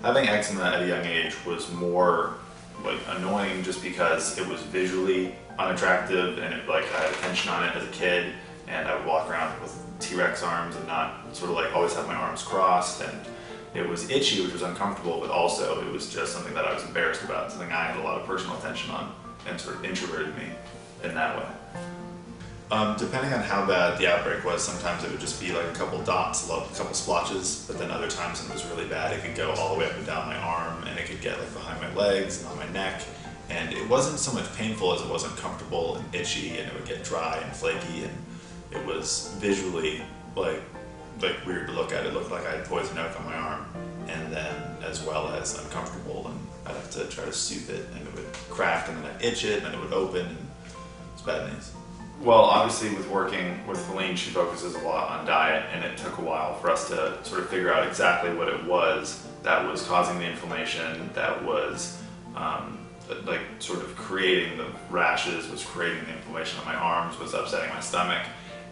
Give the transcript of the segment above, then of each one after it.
Having eczema at a young age was more like annoying just because it was visually unattractive, and it, like, I had attention on it as a kid, and I would walk around with T-Rex arms and not sort of like always have my arms crossed, and it was itchy, which was uncomfortable, but also it was just something that I was embarrassed about, something I had a lot of personal attention on, and sort of introverted me in that way. Depending on how bad the outbreak was, sometimes it would just be like a couple dots, a couple splotches, but then other times when it was really bad, it could go all the way up and down my arm, and it could get like behind my legs and on my neck, and it wasn't so much painful as it was uncomfortable and itchy, and it would get dry and flaky, and it was visually like weird to look at. It looked like I had poison oak on my arm, and then as well as uncomfortable, and I'd have to try to soothe it, and it would crack, and then I'd itch it, and then it would open, and it's bad news. Well, obviously with working with Feline, she focuses a lot on diet, and it took a while for us to sort of figure out exactly what it was that was causing the inflammation, that was like sort of creating the rashes, was creating the inflammation on my arms, was upsetting my stomach.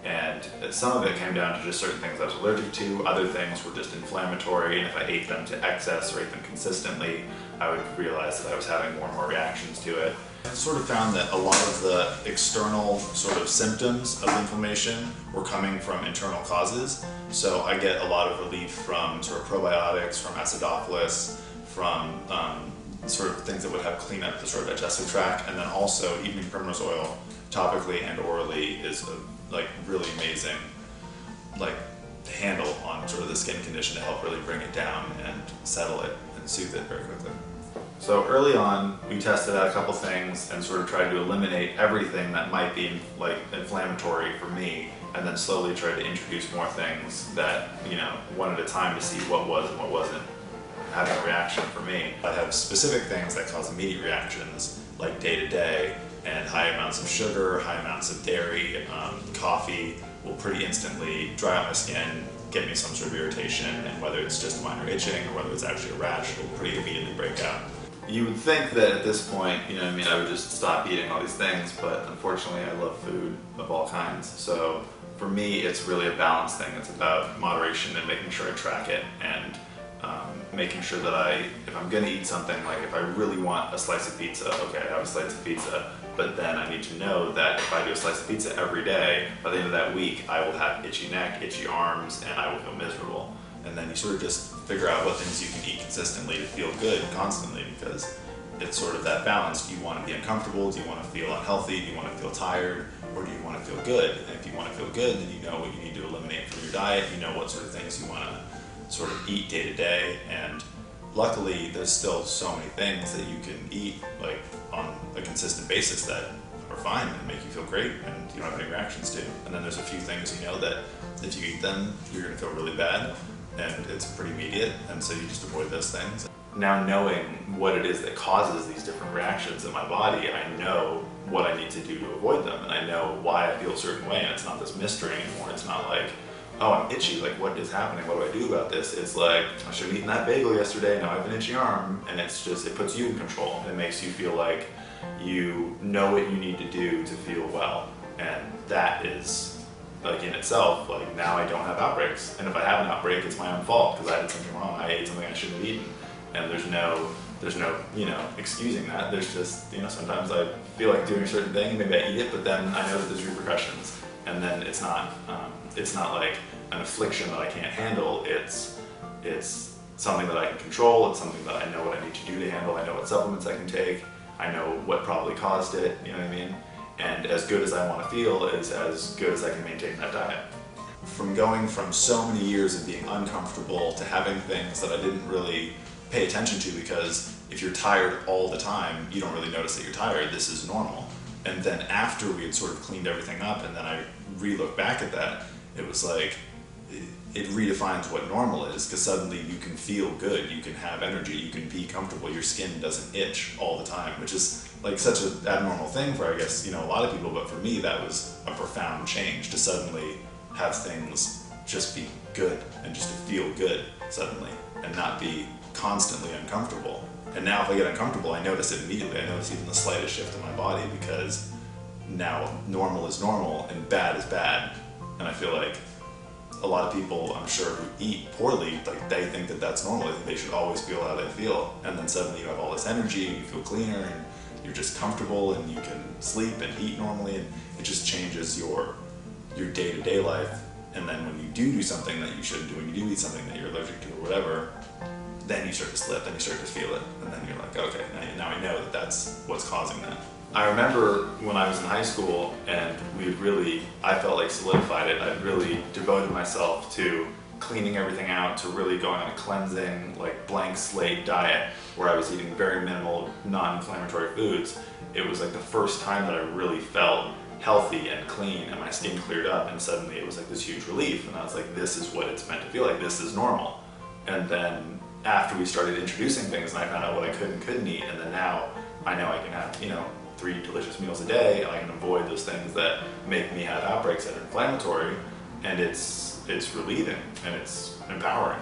And some of it came down to just certain things I was allergic to, other things were just inflammatory, and if I ate them to excess or ate them consistently, I would realize that I was having more and more reactions to it. I sort of found that a lot of the external sort of symptoms of inflammation were coming from internal causes. So I get a lot of relief from sort of probiotics, from acidophilus, from sort of things that would help clean up the sort of digestive tract, and then also evening primrose oil, topically and orally, is a like really amazing like handle on sort of the skin condition to help really bring it down and settle it and soothe it very quickly. So early on, we tested out a couple things and sort of tried to eliminate everything that might be like inflammatory for me, and then slowly tried to introduce more things that, you know, one at a time to see what was and what wasn't having a reaction for me. I have specific things that cause immediate reactions, like day-to-day, and high amounts of sugar, high amounts of dairy, coffee will pretty instantly dry out my skin, get me some sort of irritation, and whether it's just minor itching or whether it's actually a rash, it will pretty immediately break out. You would think that at this point, you know what I mean, I would just stop eating all these things, but unfortunately I love food of all kinds. So for me, it's really a balance thing. It's about moderation and making sure I track it, and making sure that if I'm gonna eat something, like if I really want a slice of pizza, okay, I have a slice of pizza, but then I need to know that if I do a slice of pizza every day, by the end of that week, I will have itchy neck, itchy arms, and I will feel miserable. And then you sort of just figure out what things you can eat consistently to feel good constantly, because it's sort of that balance. Do you want to be uncomfortable? Do you want to feel unhealthy? Do you want to feel tired? Or do you want to feel good? And if you want to feel good, then you know what you need to eliminate from your diet. You know what sort of things you want to sort of eat day to day. And luckily, there's still so many things that you can eat like on a consistent basis that are fine and make you feel great and you don't have any reactions to. And then there's a few things, you know, that if you eat them, you're going to feel really bad, and it's pretty immediate, and so you just avoid those things. Now, knowing what it is that causes these different reactions in my body, I know what I need to do to avoid them, and I know why I feel a certain way, and it's not this mystery anymore. It's not like, oh, I'm itchy, like what is happening, what do I do about this? It's like, I should have eaten that bagel yesterday, now I have an itchy arm, and it's just, it puts you in control. It makes you feel like you know what you need to do to feel well, and that is, like in itself, like now I don't have outbreaks, and if I have an outbreak, it's my own fault because I did something wrong. I ate something I shouldn't have eaten, and there's no, you know, excusing that. There's just, you know, sometimes I feel like doing a certain thing, and maybe I eat it, but then I know that there's repercussions, and then it's not like an affliction that I can't handle. It's something that I can control. It's something that I know what I need to do to handle. I know what supplements I can take. I know what probably caused it. You know what I mean? And as good as I want to feel is as good as I can maintain that diet. From going from so many years of being uncomfortable to having things that I didn't really pay attention to, because if you're tired all the time, you don't really notice that you're tired. This is normal. And then after we had sort of cleaned everything up, and then I re-looked back at that, it was like, it redefines what normal is, because suddenly you can feel good, you can have energy, you can be comfortable, your skin doesn't itch all the time, which is like such an abnormal thing for, I guess, you know, a lot of people, but for me that was a profound change, to suddenly have things just be good and just to feel good suddenly and not be constantly uncomfortable. And now if I get uncomfortable, I notice it immediately. I notice even the slightest shift in my body, because now normal is normal and bad is bad, and I feel like a lot of people, I'm sure, who eat poorly, like they think that that's normal. They should always feel how they feel. And then suddenly you have all this energy, and you feel cleaner, and you're just comfortable, and you can sleep and eat normally, and it just changes your day-to-day life. And then when you do something that you shouldn't do, when you do eat something that you're allergic to or whatever, then you start to slip, and you start to feel it, and then you're like, okay, now I know that that's what's causing that. I remember when I was in high school, and I felt like solidified it. I really devoted myself to cleaning everything out, to really going on a cleansing, like blank slate diet, where I was eating very minimal, non-inflammatory foods. It was like the first time that I really felt healthy and clean, and my skin cleared up, and suddenly it was like this huge relief, and I was like, this is what it's meant to feel like, this is normal. And then after we started introducing things, and I found out what I could and couldn't eat, and then now I know I can have, 3 delicious meals a day, and I can avoid those things that make me have outbreaks that are inflammatory, and it's relieving and it's empowering.